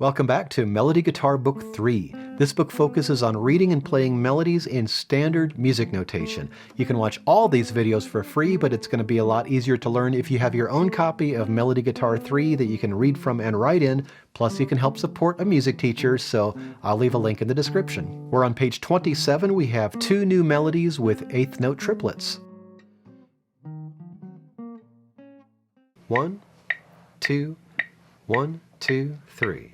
Welcome back to Melody Guitar Book 3. This book focuses on reading and playing melodies in standard music notation. You can watch all these videos for free, but it's going to be a lot easier to learn if you have your own copy of Melody Guitar 3 that you can read from and write in. Plus, you can help support a music teacher, so I'll leave a link in the description. We're on page 27. We have 2 new melodies with 8th note triplets. 1, 2, 1, 2, 3.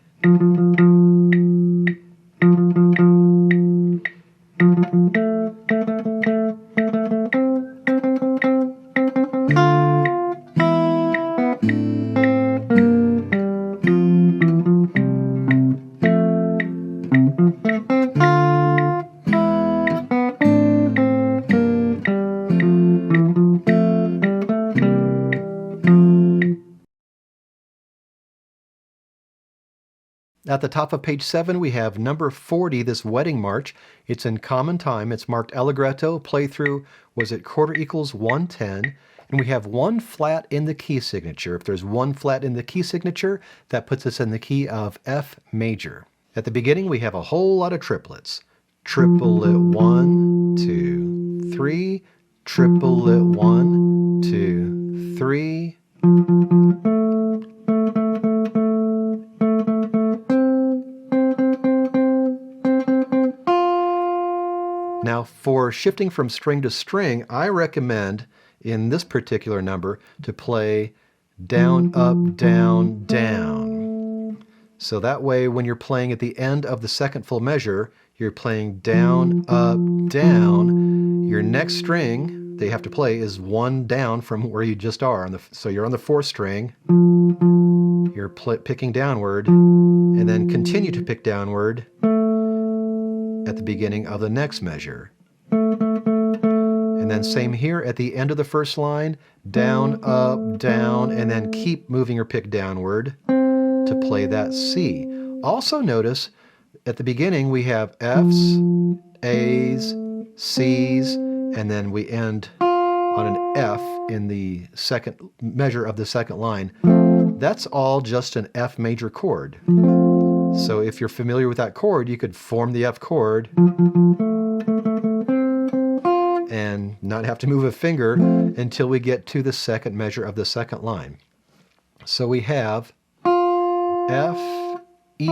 At the top of page 7, we have number 40, this wedding march. It's in common time. It's marked allegretto. Playthrough was at quarter equals 110. And we have 1 flat in the key signature. If there's 1 flat in the key signature, that puts us in the key of F major. At the beginning, we have a whole lot of triplets. Triplet 1, 2, 3. Triplet 1, 2, 3. Now, for shifting from string to string, I recommend in this particular number to play down, up, down, down. So that way, when you're playing at the end of the second full measure, you're playing down, up, down. Your next string that you have to play is 1 down from where you just are. So you're on the 4th string. You're picking downward, and then continue to pick downward at the beginning of the next measure. And then same here at the end of the first line, down, up, down, and then keep moving your pick downward to play that C. Also notice at the beginning we have F's, A's, C's, and then we end on an F in the second measure of the second line. That's all just an F major chord. So if you're familiar with that chord, you could form the F chord and not have to move a finger until we get to the second measure of the second line. So we have F, E.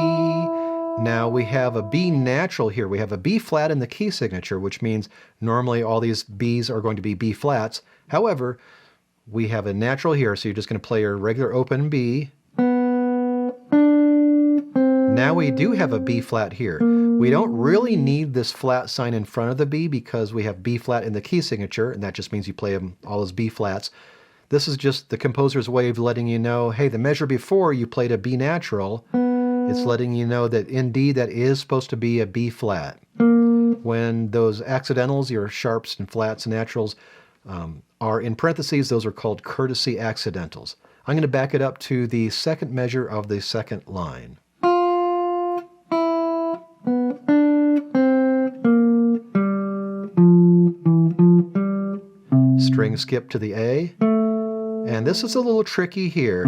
Now we have a B natural here. We have a B flat in the key signature, which means normally all these B's are going to be B flats. However, we have a natural here, so you're just going to play your regular open B. Now we do have a B flat here. We don't really need this flat sign in front of the B because we have B flat in the key signature, and that just means you play them all as B flats. This is just the composer's way of letting you know, hey, the measure before you played a B natural. It's letting you know that indeed that is supposed to be a B flat. When those accidentals, your sharps and flats and naturals, are in parentheses, those are called courtesy accidentals. I'm going to back it up to the second measure of the second line. String skip to the A, and this is a little tricky here.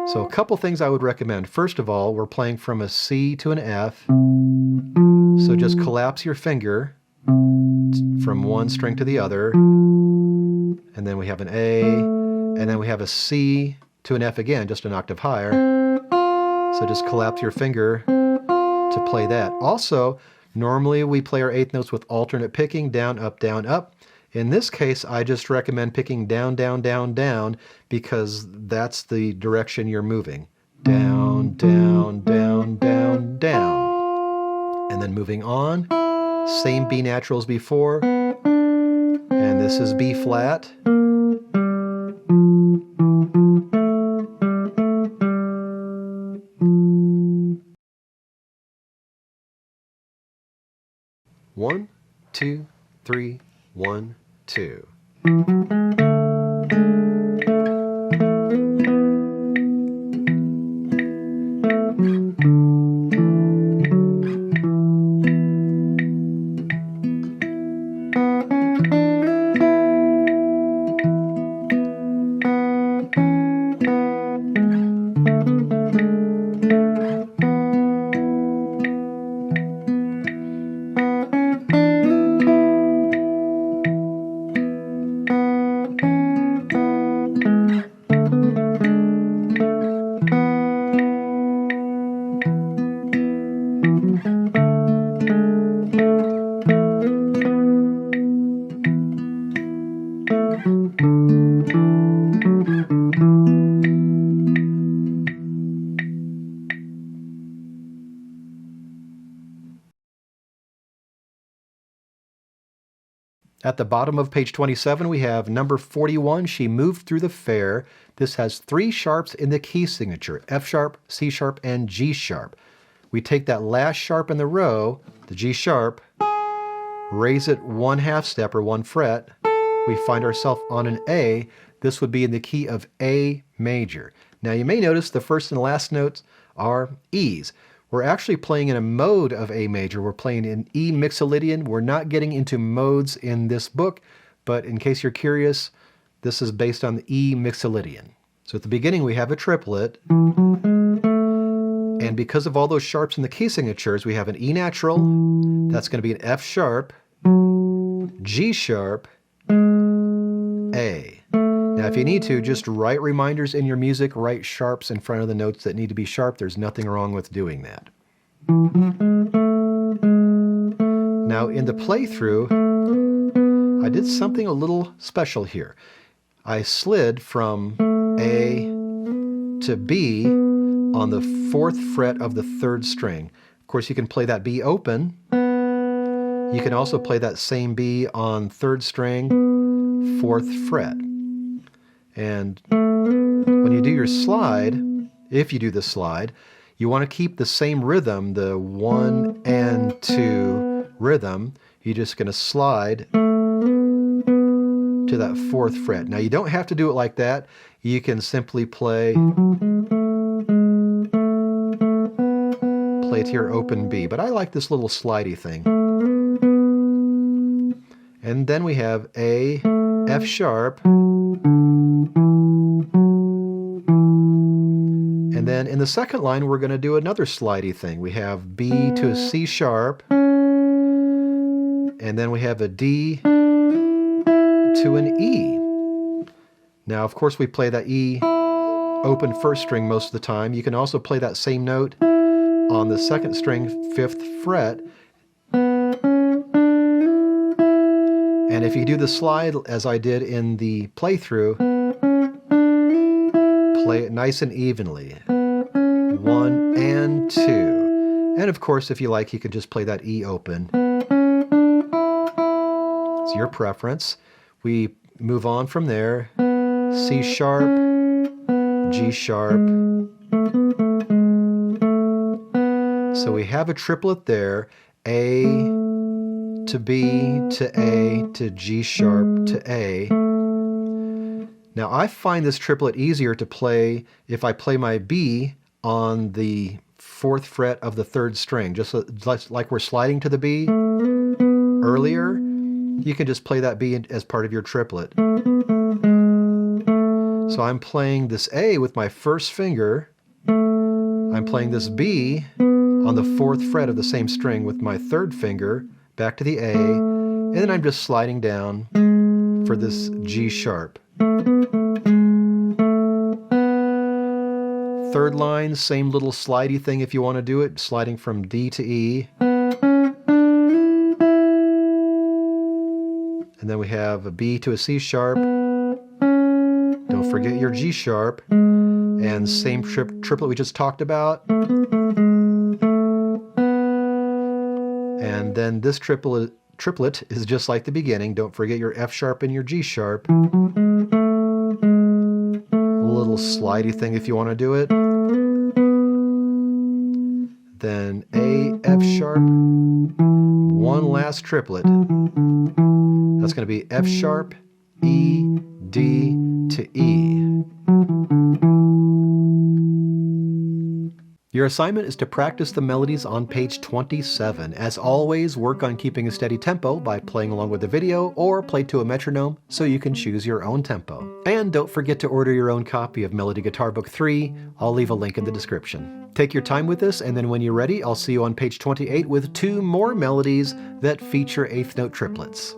So a couple things I would recommend. First of all, we're playing from a C to an F, so just collapse your finger from one string to the other, and then we have an A, and then we have a C to an F again, just an octave higher. So just collapse your finger to play that. Also, normally we play our 8th notes with alternate picking, down, up, down, up. In this case, I just recommend picking down, down, down, down, because that's the direction you're moving. Down, down, down, down, down. And then moving on, same B natural as before, and this is B flat. One, two, three, 1, 2. At the bottom of page 27, we have number 41, She Moved Through the Fair. This has 3 sharps in the key signature, F sharp, C sharp, and G sharp. We take that last sharp in the row, the G sharp, raise it 1/2 step or 1 fret. We find ourselves on an A. This would be in the key of A major. Now you may notice the first and last notes are E's. We're actually playing in a mode of A major. We're playing in E Mixolydian. We're not getting into modes in this book, but in case you're curious, this is based on the E Mixolydian. So at the beginning we have a triplet, and because of all those sharps in the key signatures, we have an E natural, that's going to be an F sharp, G sharp, A. Now if you need to, just write reminders in your music, write sharps in front of the notes that need to be sharp. There's nothing wrong with doing that. Now in the playthrough, I did something a little special here. I slid from A to B on the 4th fret of the 3rd string. Of course, you can play that B open. You can also play that same B on 3rd string, 4th fret. And when you do your slide, if you do the slide, you want to keep the same rhythm, the 1 and 2 rhythm. You're just going to slide to that 4th fret. Now you don't have to do it like that. You can simply play to your open B, but I like this little slidey thing. And then we have A, F sharp, and then in the second line we're going to do another slidey thing. We have B to a C sharp, and then we have a D to an E. Now of course we play that E open 1st string most of the time. You can also play that same note on the 2nd string, 5th fret. And if you do the slide as I did in the playthrough, play it nice and evenly. 1 and 2. And of course, if you like, you can just play that E open. It's your preference. We move on from there. C sharp, G sharp. So we have a triplet there, A to B to A to G sharp to A. Now I find this triplet easier to play if I play my B on the 4th fret of the 3rd string. Just like we're sliding to the B earlier, you can just play that B as part of your triplet. So I'm playing this A with my 1st finger. I'm playing this B on the 4th fret of the same string with my 3rd finger, back to the A, and then I'm just sliding down for this G sharp. 3rd line, same little slidey thing if you want to do it, sliding from D to E. And then we have a B to a C sharp. Don't forget your G sharp. And same triplet we just talked about. And then this triplet is just like the beginning. Don't forget your F sharp and your G sharp. A little slidey thing if you want to do it. Then A, F sharp, one last triplet. That's going to be F sharp, E, D to E. Your assignment is to practice the melodies on page 27. As always, work on keeping a steady tempo by playing along with the video or play to a metronome so you can choose your own tempo. And don't forget to order your own copy of Melody Guitar Book 3. I'll leave a link in the description. Take your time with this, and then when you're ready, I'll see you on page 28 with 2 more melodies that feature 8th note triplets.